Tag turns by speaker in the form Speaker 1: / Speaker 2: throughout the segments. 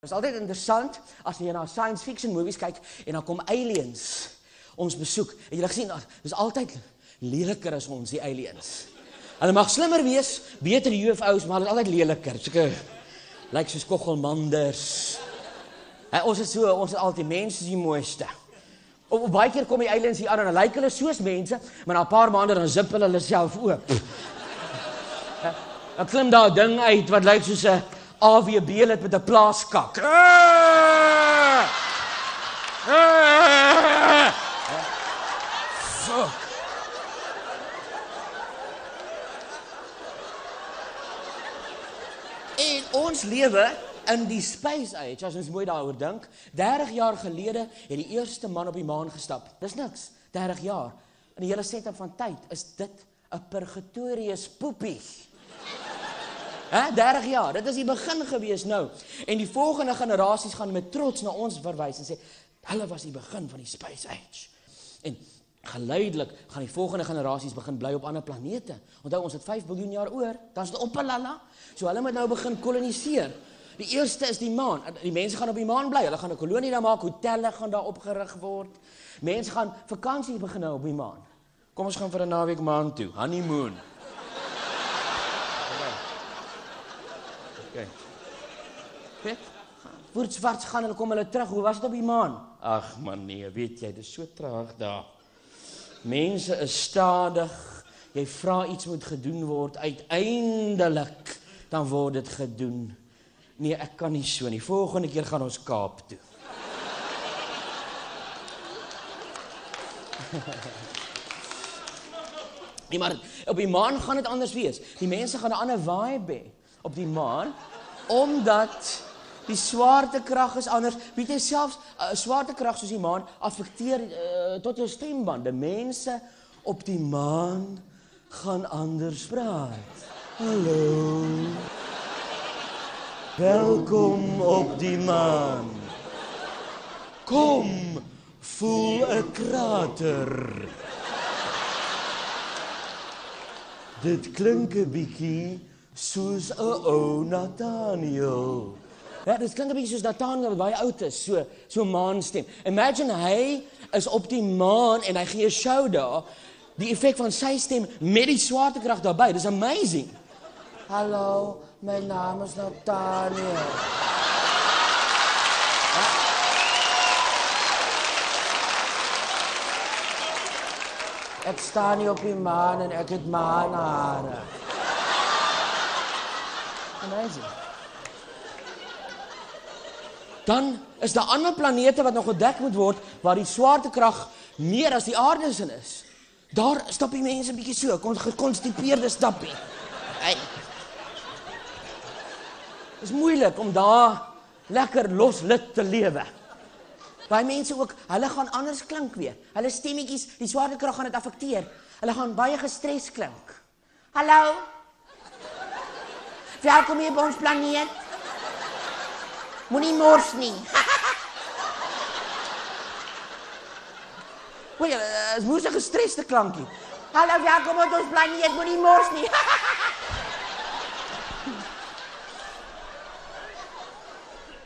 Speaker 1: Het is altyd interessant as jy na science fiction movies kyk en dan kom aliens ons besoek. En jy gesien, dis altyd leliker as ons, die aliens. Hulle mag slimmer wees, beter die UFO's, maar hulle is altyd leliker. Soke lyk soos koggelmanders. Ons is altyd mense die mooiste. Op baie keer kom die aliens hier aan en dan lyk hulle soos mense, maar na 'n paar maande dan zip hulle self oop. Dan klim daar 'n ding uit wat lyk soos 'n AWB lid met 'n plaaskak. Fuck. En ons lewe in die space age, as ons mooi daaroor dink. 30 jaar gelede het die eerste man op die maan gestap. Dis niks, 30 jaar. In die hele setup van tyd is dit 'n purgatorius poepie. 30 jaar, dit is die begin gewees nou. En die volgende generasies gaan met trots na ons verwys en sê, hulle was die begin van die space age. En geleidelik gaan die volgende generasies begin bly op ander planete. Onthou, ons het 5 biljoen jaar oor, dan is dit op Palala. So hulle moet nou begin koloniseer. Die eerste is die maan. Die mense gaan op die maan bly, hulle gaan 'n kolonie daar maak, hotelle gaan daar opgerig word. Mense gaan vakansie begin nou op die maan. Kom ons gaan vir 'n naweek maan toe, honeymoon. Okay. Voortswarts gaan hulle kom hulle terug. Hoe was dit op die maan? Ag man nee, weet jy, dis so traag daar. Mense is stadig. Jy vra iets moet gedoen word, uiteindelik dan word dit gedoen. Nee, ek kan nie so nie. Volgende keer gaan ons Kaap toe. Nee, maar op die maan gaan dit anders wees. Die mense gaan 'n ander vibe hê op die maan, omdat die swaartekrag is anders. Weet jy, selfs swaartekrag soos die maan affekteer tot jou stembande. Mense op die maan gaan anders praat. Hallo. Welkom op die maan. Kom, voel 'n krater. Dit klink 'n bietjie soos 'n ou Nathaniel. Ja, dit klink 'n bietjie soos Nathaniel wat baie oud is, so maanstem. Imagine hy is op die maan en hy gee 'n show daar. Die effek van sy stem met die swaartekrag daarbey, dis amazing. Hallo, my naam is Nathaniel. Ek staan nie op die maan en ek het maanhare. Amazing. Dan is daar ander planete wat nog ontdek moet word, waar die swaartekrag meer as die aarde is. Daar stap die mense 'n bietjie so, gekonstipeerde stappie. Hey. Het is moeilik om daar lekker loslit te lewe. Baie mense ook, hulle gaan anders klink weer. Hulle stemmetjies, die swaartekrag gaan dit affekteer. Hulle gaan baie gestres klink. Hallo? Welkom hier by ons planeet. Moenie mors nie. Oei, is moes 'n gestreste klankie. Hallo, welkom op ons planeet, moenie mors nie.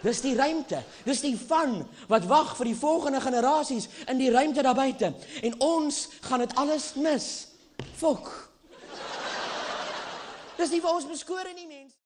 Speaker 1: Dis die ruimte, dis die fun wat wag vir die volgende generasies in die ruimte daar buite. En ons gaan dit alles mis. Fok. Dis nie vir ons beskore nie, mense.